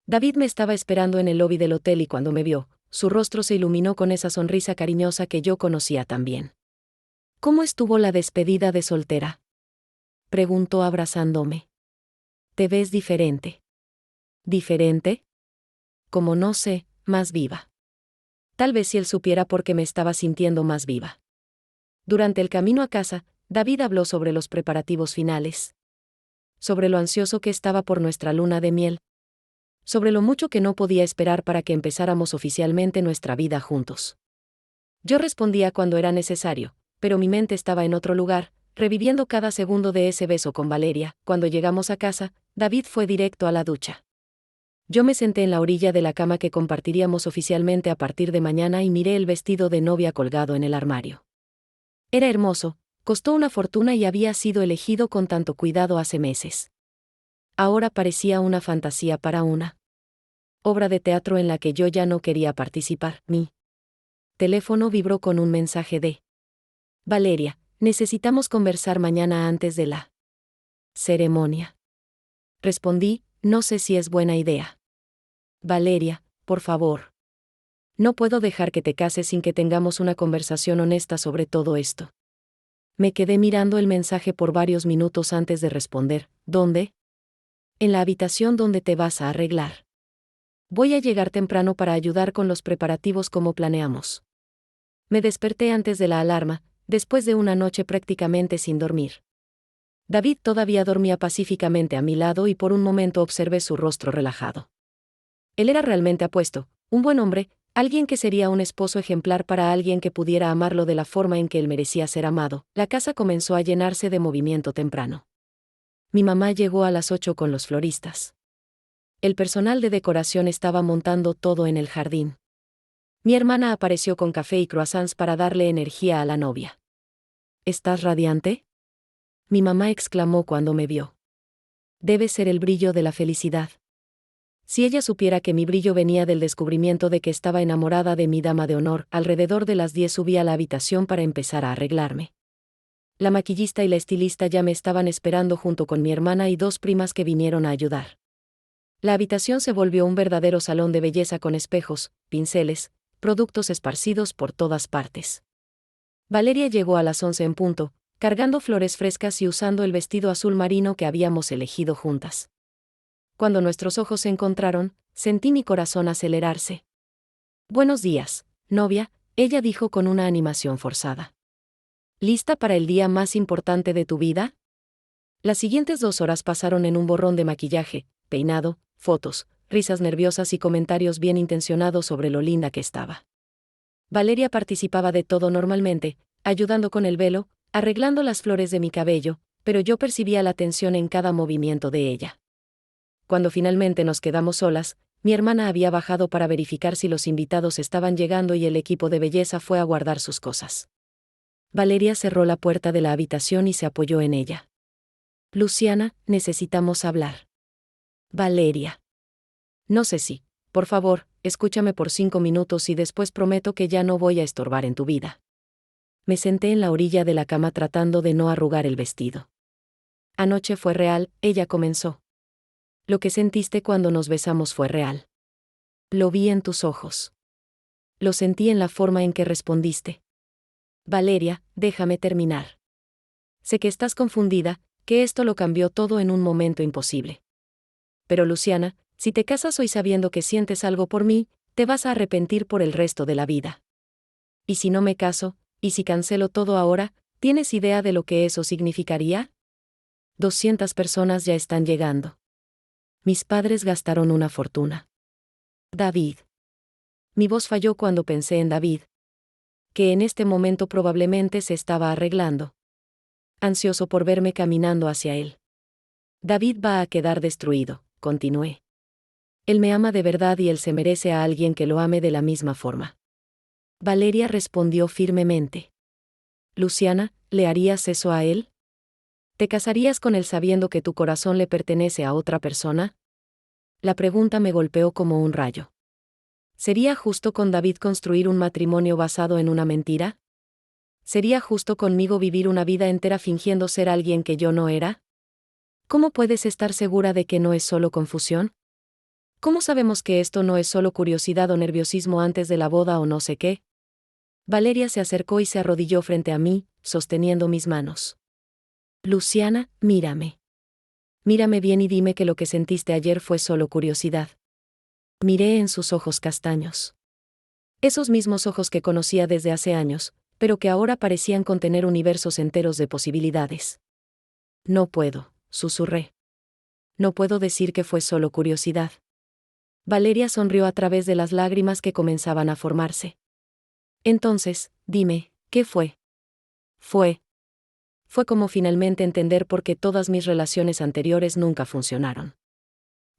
David me estaba esperando en el lobby del hotel y cuando me vio, su rostro se iluminó con esa sonrisa cariñosa que yo conocía tan bien. ¿Cómo estuvo la despedida de soltera?, preguntó abrazándome. Te ves diferente. ¿Diferente? Como no sé, más viva. Tal vez si él supiera por qué me estaba sintiendo más viva. Durante el camino a casa, David habló sobre los preparativos finales. Sobre lo ansioso que estaba por nuestra luna de miel. Sobre lo mucho que no podía esperar para que empezáramos oficialmente nuestra vida juntos. Yo respondía cuando era necesario, pero mi mente estaba en otro lugar, reviviendo cada segundo de ese beso con Valeria. Cuando llegamos a casa, David fue directo a la ducha. Yo me senté en la orilla de la cama que compartiríamos oficialmente a partir de mañana y miré el vestido de novia colgado en el armario. Era hermoso, costó una fortuna y había sido elegido con tanto cuidado hace meses. Ahora parecía una fantasía para una obra de teatro en la que yo ya no quería participar. Mi teléfono vibró con un mensaje de Valeria: necesitamos conversar mañana antes de la ceremonia. Respondí: no sé si es buena idea. Valeria, por favor. No puedo dejar que te cases sin que tengamos una conversación honesta sobre todo esto. Me quedé mirando el mensaje por varios minutos antes de responder. ¿Dónde? En la habitación donde te vas a arreglar. Voy a llegar temprano para ayudar con los preparativos como planeamos. Me desperté antes de la alarma, después de una noche prácticamente sin dormir. David todavía dormía pacíficamente a mi lado y por un momento observé su rostro relajado. Él era realmente apuesto, un buen hombre, alguien que sería un esposo ejemplar para alguien que pudiera amarlo de la forma en que él merecía ser amado. La casa comenzó a llenarse de movimiento temprano. Mi mamá llegó a las 8 con los floristas. El personal de decoración estaba montando todo en el jardín. Mi hermana apareció con café y croissants para darle energía a la novia. ¿Estás radiante?, mi mamá exclamó cuando me vio. Debe ser el brillo de la felicidad. Si ella supiera que mi brillo venía del descubrimiento de que estaba enamorada de mi dama de honor. Alrededor de las 10 subí a la habitación para empezar a arreglarme. La maquillista y la estilista ya me estaban esperando junto con mi hermana y 2 primas que vinieron a ayudar. La habitación se volvió un verdadero salón de belleza con espejos, pinceles, productos esparcidos por todas partes. Valeria llegó a las 11 en punto, cargando flores frescas y usando el vestido azul marino que habíamos elegido juntas. Cuando nuestros ojos se encontraron, sentí mi corazón acelerarse. Buenos días, novia, ella dijo con una animación forzada. ¿Lista para el día más importante de tu vida? Las siguientes 2 horas pasaron en un borrón de maquillaje, peinado, fotos, risas nerviosas y comentarios bien intencionados sobre lo linda que estaba. Valeria participaba de todo normalmente, ayudando con el velo, arreglando las flores de mi cabello, pero yo percibía la tensión en cada movimiento de ella. Cuando finalmente nos quedamos solas, mi hermana había bajado para verificar si los invitados estaban llegando y el equipo de belleza fue a guardar sus cosas. Valeria cerró la puerta de la habitación y se apoyó en ella. Luciana, necesitamos hablar. Valeria. No sé si, por favor, escúchame por 5 minutos y después prometo que ya no voy a estorbar en tu vida. Me senté en la orilla de la cama tratando de no arrugar el vestido. Anoche fue real, ella comenzó. Lo que sentiste cuando nos besamos fue real. Lo vi en tus ojos. Lo sentí en la forma en que respondiste. Valeria, déjame terminar. Sé que estás confundida, que esto lo cambió todo en un momento imposible. Pero Luciana, si te casas hoy sabiendo que sientes algo por mí, te vas a arrepentir por el resto de la vida. ¿Y si no me caso? ¿Y si cancelo todo ahora? ¿Tienes idea de lo que eso significaría? 200 personas ya están llegando. Mis padres gastaron una fortuna. David. Mi voz falló cuando pensé en David, que en este momento probablemente se estaba arreglando. Ansioso por verme caminando hacia él. David va a quedar destruido, continué. Él me ama de verdad y él se merece a alguien que lo ame de la misma forma. Valeria respondió firmemente. Luciana, ¿le harías eso a él? ¿Te casarías con él sabiendo que tu corazón le pertenece a otra persona? La pregunta me golpeó como un rayo. ¿Sería justo con David construir un matrimonio basado en una mentira? ¿Sería justo conmigo vivir una vida entera fingiendo ser alguien que yo no era? ¿Cómo puedes estar segura de que no es solo confusión? ¿Cómo sabemos que esto no es solo curiosidad o nerviosismo antes de la boda o no sé qué? Valeria se acercó y se arrodilló frente a mí, sosteniendo mis manos. Luciana, mírame. Mírame bien y dime que lo que sentiste ayer fue solo curiosidad. Miré en sus ojos castaños. Esos mismos ojos que conocía desde hace años, pero que ahora parecían contener universos enteros de posibilidades. No puedo, susurré. No puedo decir que fue solo curiosidad. Valeria sonrió a través de las lágrimas que comenzaban a formarse. Entonces, dime, ¿qué fue? Fue como finalmente entender por qué todas mis relaciones anteriores nunca funcionaron.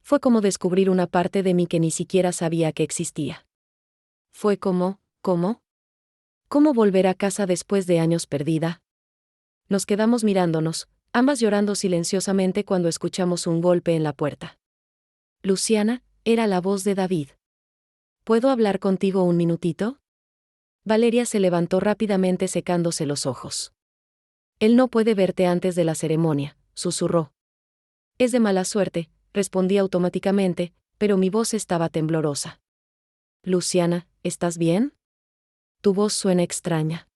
Fue como descubrir una parte de mí que ni siquiera sabía que existía. Fue como, ¿cómo? ¿Cómo volver a casa después de años perdida? Nos quedamos mirándonos, ambas llorando silenciosamente cuando escuchamos un golpe en la puerta. Luciana, era la voz de David. ¿Puedo hablar contigo un minutito? Valeria se levantó rápidamente secándose los ojos. Él no puede verte antes de la ceremonia, susurró. Es de mala suerte, respondí automáticamente, pero mi voz estaba temblorosa. Luciana, ¿estás bien? Tu voz suena extraña.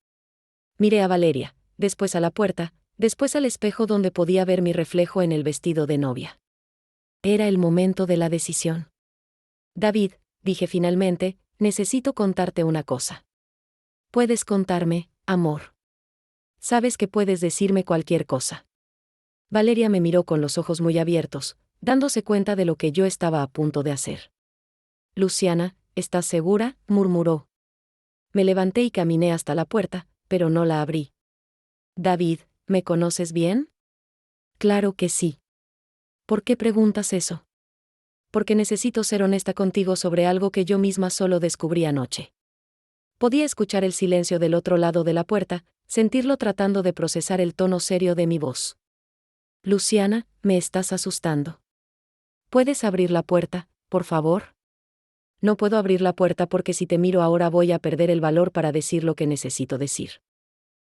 Miré a Valeria, después a la puerta, después al espejo donde podía ver mi reflejo en el vestido de novia. Era el momento de la decisión. David, dije finalmente, necesito contarte una cosa. Puedes contarme, amor. Sabes que puedes decirme cualquier cosa. Valeria me miró con los ojos muy abiertos, dándose cuenta de lo que yo estaba a punto de hacer. Luciana, ¿estás segura?, murmuró. Me levanté y caminé hasta la puerta, pero no la abrí. David, ¿me conoces bien? Claro que sí. ¿Por qué preguntas eso? Porque necesito ser honesta contigo sobre algo que yo misma solo descubrí anoche. Podía escuchar el silencio del otro lado de la puerta, sentirlo tratando de procesar el tono serio de mi voz. Luciana, me estás asustando. ¿Puedes abrir la puerta, por favor? No puedo abrir la puerta porque si te miro ahora voy a perder el valor para decir lo que necesito decir.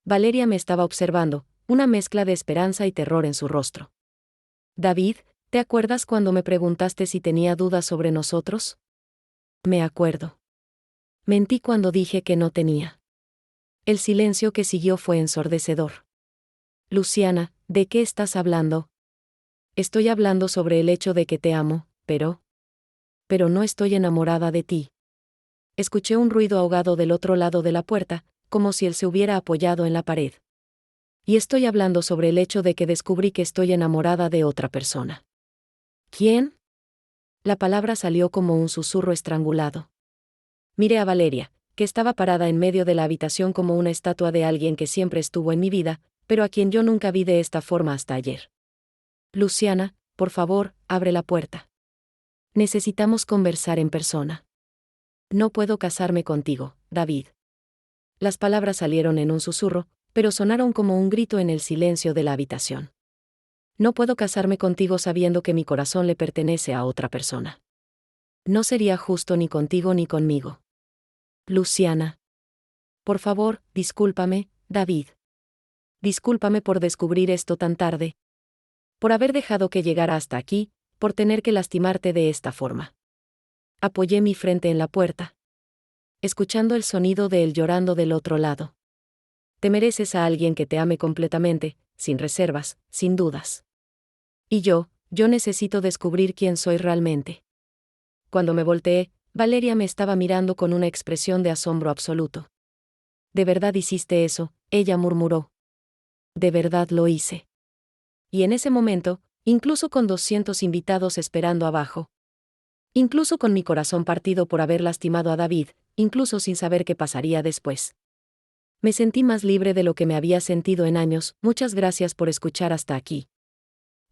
Valeria me estaba observando, una mezcla de esperanza y terror en su rostro. David, ¿te acuerdas cuando me preguntaste si tenía dudas sobre nosotros? Me acuerdo. Mentí cuando dije que no tenía. El silencio que siguió fue ensordecedor. Luciana, ¿de qué estás hablando? Estoy hablando sobre el hecho de que te amo, pero no estoy enamorada de ti. Escuché un ruido ahogado del otro lado de la puerta, como si él se hubiera apoyado en la pared. Y estoy hablando sobre el hecho de que descubrí que estoy enamorada de otra persona. ¿Quién? La palabra salió como un susurro estrangulado. Miré a Valeria, que estaba parada en medio de la habitación como una estatua de alguien que siempre estuvo en mi vida, pero a quien yo nunca vi de esta forma hasta ayer. Luciana, por favor, abre la puerta. Necesitamos conversar en persona. No puedo casarme contigo, David. Las palabras salieron en un susurro, pero sonaron como un grito en el silencio de la habitación. No puedo casarme contigo sabiendo que mi corazón le pertenece a otra persona. No sería justo ni contigo ni conmigo. Luciana. Por favor, discúlpame, David. Discúlpame por descubrir esto tan tarde. Por haber dejado que llegara hasta aquí, por tener que lastimarte de esta forma. Apoyé mi frente en la puerta, escuchando el sonido de él llorando del otro lado. Te mereces a alguien que te ame completamente, sin reservas, sin dudas. Y yo necesito descubrir quién soy realmente. Cuando me volteé, Valeria me estaba mirando con una expresión de asombro absoluto. ¿De verdad hiciste eso?, ella murmuró. De verdad lo hice. Y en ese momento, incluso con 200 invitados esperando abajo, incluso con mi corazón partido por haber lastimado a David, incluso sin saber qué pasaría después, me sentí más libre de lo que me había sentido en años. Muchas gracias por escuchar hasta aquí.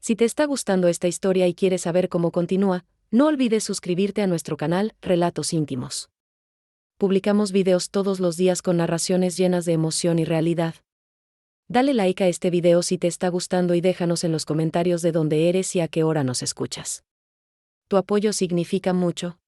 Si te está gustando esta historia y quieres saber cómo continúa, no olvides suscribirte a nuestro canal, Relatos Íntimos. Publicamos videos todos los días con narraciones llenas de emoción y realidad. Dale like a este video si te está gustando y déjanos en los comentarios de dónde eres y a qué hora nos escuchas. Tu apoyo significa mucho.